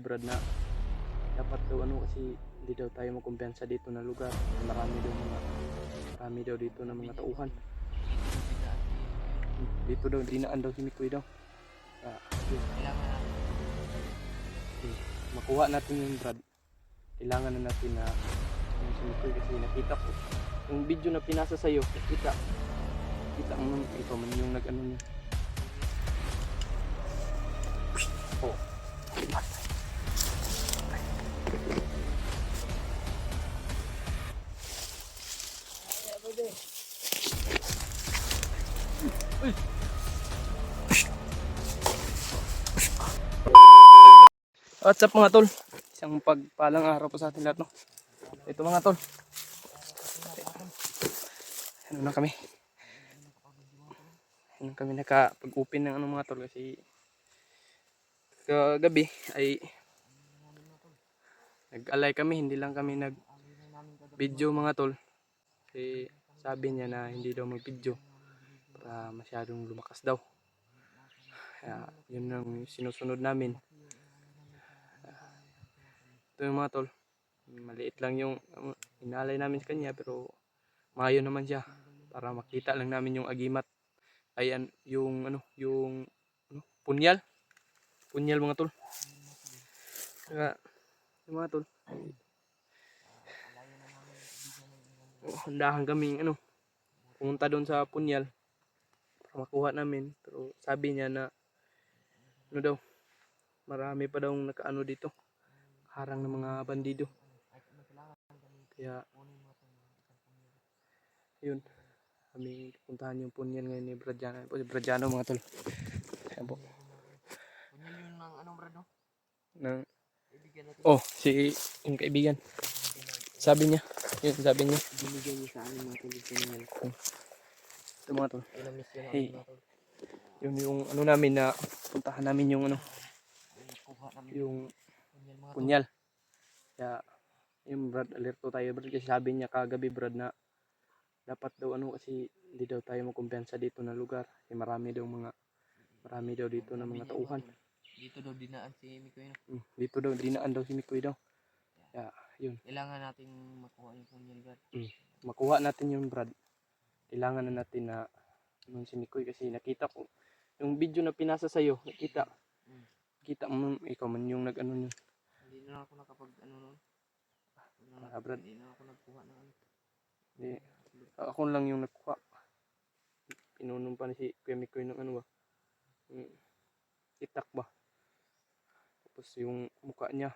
Brad na dapat daw kasi hindi daw tayo magkumpiyansa dito na lugar. Marami daw dito na mga tauhan. Dito daw dinaan daw si Mikoy daw. Yun. Makuha natin yung Brad. Kailangan na natin na yung si Mikoy kasi nakita ko yung video na pinasa sa'yo. Kita mo ikaw man yung nag-ano niya. Oh. What's up mga tol? Isang pagpalang araw po sa atin lahat, no? Ito mga tol. Ano na kami? Ano kami nakapag-open ng mga tol kasi kagabi ay nag-alay kami, hindi lang kami nag-video mga tol. Kasi sabi niya na hindi daw mag-video para masyadong lumakas daw. Kaya yun ang sinusunod namin. Ito yung mga tol. Maliit lang yung inalay namin sa kanya pero maayo naman siya para makita lang namin yung agimat. Ayan yung punyal mga tol. Kaya yung mga tol handahan kaming pumunta doon sa punyal para makuha namin, pero sabi niya na daw marami pa daw nakaano dito, harang ng mga bandido. Kaya yun, kami puntahan yung punyal ngayon ni Bradiano mga tol. Ayan po. Punyal yun ng anong brad, no? Si yung kaibigan. Sabi niya, Binigyan niya sa amin mga tol punyal. Ito mga tol. Pinamiss yun Hey, mga tol. yun yung namin na puntahan namin yung yung punyal. Kaya yung Brad, alerto tayo Brad kasi sabi niya kagabi Brad na dapat daw kasi hindi daw tayo magkumpiyansa dito na lugar kasi marami daw dito na mga tauhan. Dito daw dinaan si Mikoy, no? Dito daw dinaan daw si Mikoy daw. Kaya yun. Kailangan nating makuha yung punyal, Brad. Makuha natin yung Brad. Kailangan na natin na si Mikoy kasi nakita ko yung video na pinasa sa'yo. Kita mo ikaw man yung nag-ano niyo. Hindi na ako nakapag noon. Brad. Hindi na ako nagkuha ng Hindi. Ako lang yung nagkuha. Pinunong pa ni si Kuya Mikoy ng ba? Itak ba? Tapos yung mukha niya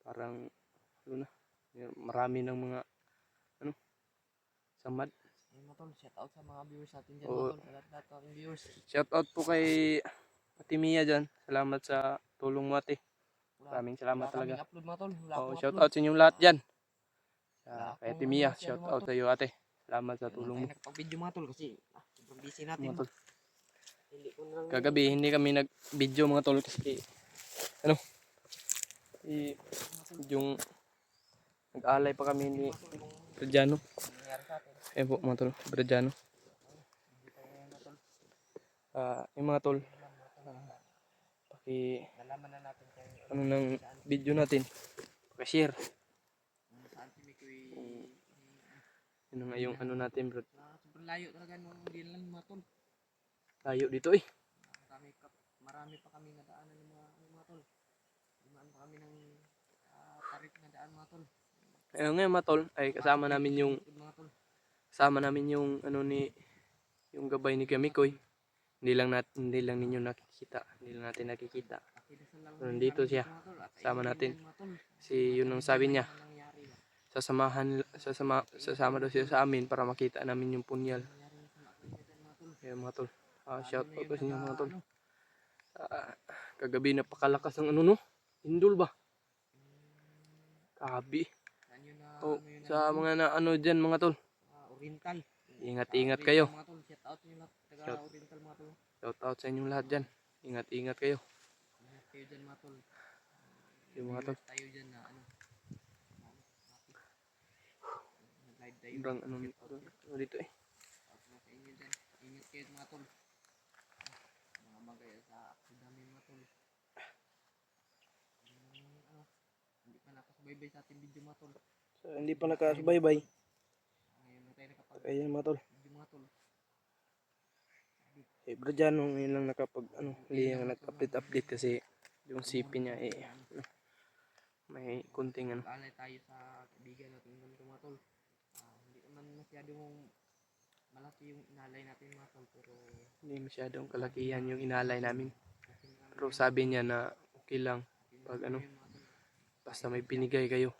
parang marami ng mga samad. Matol, shout out sa mga viewers natin dyan, matol. Sa lahat ng viewers. Shout out po kay Ate Mia dyan. Salamat sa tulong mo ate. Maraming salamat talaga. Upload, matol. Shout out sa inyong lahat dyan. Kay Ate Mia, shout out sa iyo ate. Salamat sa tulong mo. Nagpag-video mga tol kasi sobrang busy natin. Kagabi hindi kami nag-video mga tol kasi yung nag-alay pa kami ni Bradiano. Ayan po mga tol, Bradiano. Yung mga tol, nalaman na natin ng video natin, paki-share. Yun nga yung natin bro. Sobrang layo talaga nung dinlan mga tol. Layo dito Marami pa kami nadaanan ng mga tol. Dumaan pa kami ng tarik na daan mga tol. Ayun ngayon mga tol, ay kasama namin yung yung gabay ni Kuya Mikoy. Hindi lang ninyo nakikita, hindi lang natin nakikita. Pero nandito siya, kasama natin. Kasi yun ang sabi niya, sasama daw siya sa amin para makita namin yung punyal. Ayun mga tol, shout out sa inyo mga tol. Kagabi napakalakas ng indol ba? Kabi. Sa mga dyan mga tol. Oriental. Ingat kayo. Shout Shout out out sa inyo lahat. sa inyong lahat dyan. Ingat kayo. Ingat kayo dyan mga tol. Yung mga tol. Tayo dyan na Sobrang dito Ingat kayo mga tol. Mga bagay sa dami mga tol. nakapagbaybay sa ating video mga tol. So, hindi pa nakasubaybay. Ngayon na tayo Ayan mga tol. nakapag-video mga tol. Eh, bro dyan, nung yun lang hindi lang nag-update kasi yung CP niya may kunting Alay tayo sa kaibigan natin ganito mga tol. Hindi naman masyadong malaki yung inalay natin mga tol, pero hindi masyadong kalakihan yung inalay namin. Pero sabi niya na okay lang pag basta may pinigay kayo.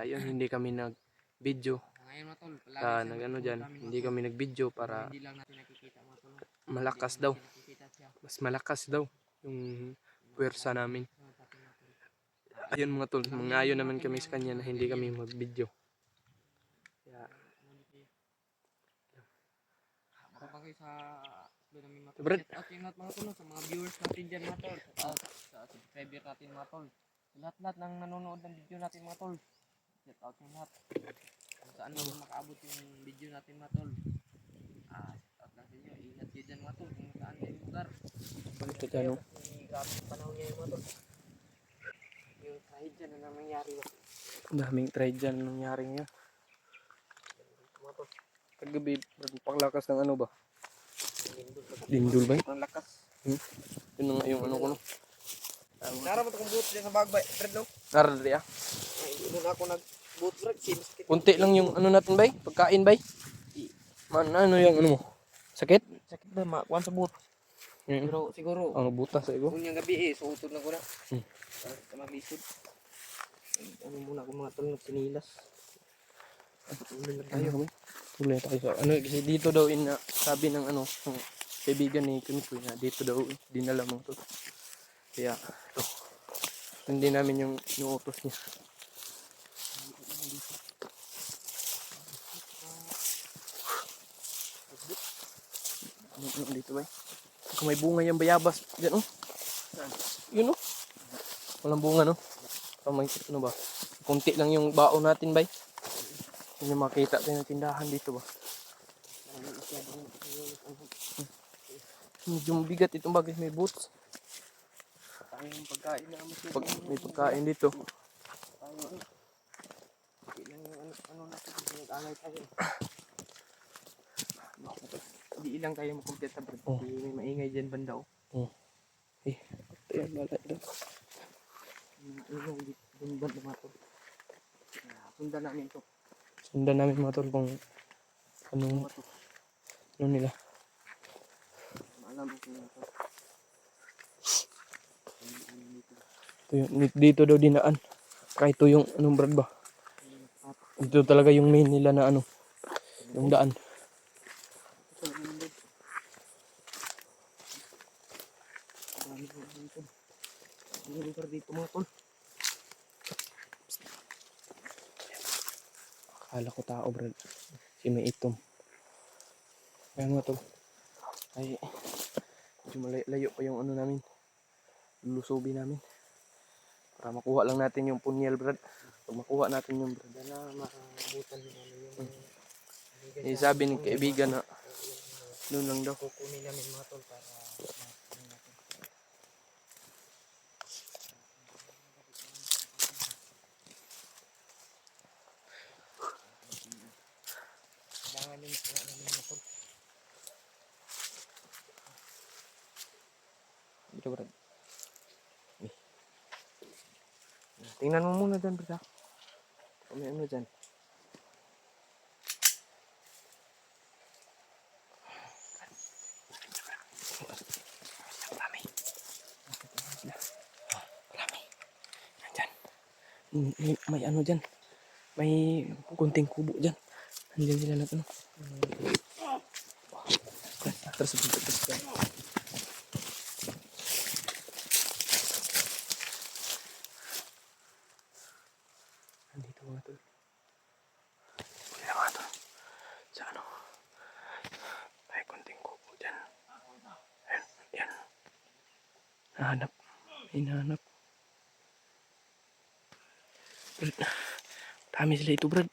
Yun, hindi kami nag-video. Ngayon mga tol, palagi Dyan, hindi kami nag-video para hindi lang natin nakikita mga tol. malakas daw. Mas malakas daw yung puwersa namin. Ayun mga tol, mangayo naman kami sa kanya na hindi kami mag-video. Kaya, baka kayo sa upload namin mga tol. Brad. Shout out yung lahat mga tol sa mga viewers natin dyan mga tol. Shout out sa subscriber natin mga tol. Sa lahat-lahat ng nanonood ng video natin mga tol. Shout out yung lahat. Kung saan naman makaabot yung video natin mga tol. Shout out lang sa inyo. Ingat kayo dyan mga tol kung saan yung lugar. ito dyan, no? Grabe yung panahon niya yung mga tol. Yung kahit dyan na nangyari ba? Daming trade dyan nangyari ngayon. Mga tol. Kagabi, paklakas ng ano ba? Lindol. Lindol ba? Ang lakas. Yun na nga yung ano ko, no? Nara mo ito kong boot dyan sa bagbay. Fred no? Narari ah. Ay, hindi na ako nag-boot Fred. Sinskit. Kunti lang yung ano natin, bay? Pagkain, bay? Ano yung ano mo? Sakit? Sakit ba? Makuhan sa boot. Pero siguro. Ang butas sa igo. Kung yung gabi suutod na ko na. Hmm. Sa malisod. Ano muna ako mga tol, nagsinilas. Tuloy lang tayo. Tuloy tayo sa ano kasi dito daw sabi ng ano ng kaibigan ni Kunikoy na dito daw dinala mo to. Kaya ito. Hindi namin yung inuutos niya. Ano dito ba? Kung may bunga yung bayabas diyan oh. Yun oh. Walang bunga no. May ano ba? Kunti lang yung baon natin bay. Hindi makita tayo ng tindahan dito ba? Medyo mabigat itong bagay, may boots. Tayong pagkain na May pagkain dito. Ilang yung ano natin, nag-alay tayo. Hindi ilang tayo makumpit sa brad. May maingay dyan banda oh. Ito yan, balay daw. Maingay dyan banda mga tol. Sundan namin ito. Sundan namin mga tol kung anong ano nila. Alam mo kung ito. Ito yung, dito daw dinaan. Kahit ito yung anong brad ba? Ito talaga yung main nila na ano. Yung daan. Ang lugar dito mga tol. Akala ko tao brad. Si may itom. Kaya mga tol. Ay, medyo layo pa yung ano namin. Lulusobi namin. Para makuha lang natin yung punyel brad. Pag makuha natin yung brad. Na makabutan namin yung Sabi ng kaibigan na doon lang daw. kukunin namin mga tol para kailangan yung mga namin mga tol. Dito brad. Tingnan mo muna dyan brad. Kung may ano dyan. Marami. Marami. Nandyan. May ano dyan. May kunting kubo dyan. Nandiyan sila na ano. Terus. Nandito mga tol. Huli na mga tol. Sa ano. May kunting kubo dyan. Ayan. Ayan. Nahanap. Hinahanap. Brad. Dami sila ito brad.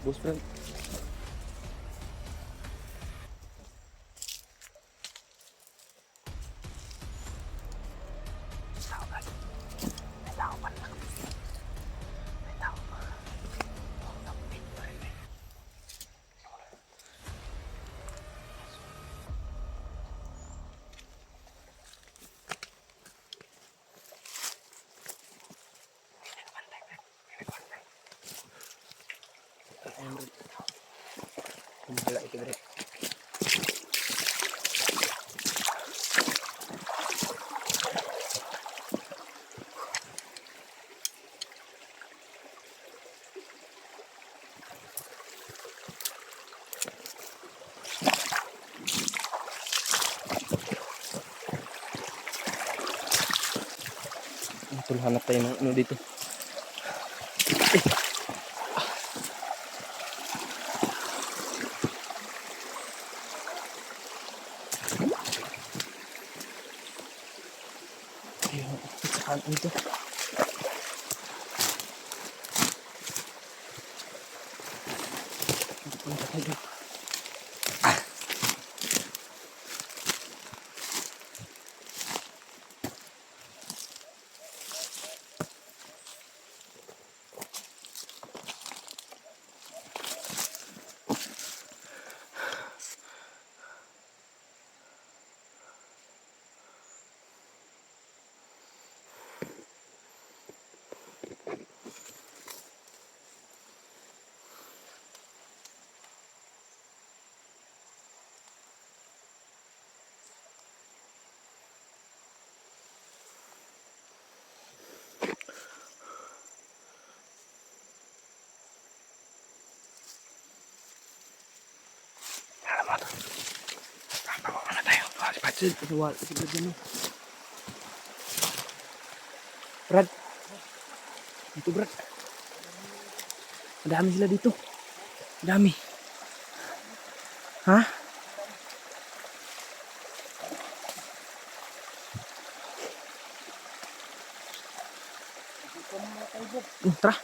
Bos friend. Wala ito dire. Ito hanap tayo ng ano dito. Ayun, saan ito? Punta tayo. Bawa na tayo. Patsid. Wala siguro dyan. Brad. Dito Brad. Madami sila dito. Madami. Ha? Tara.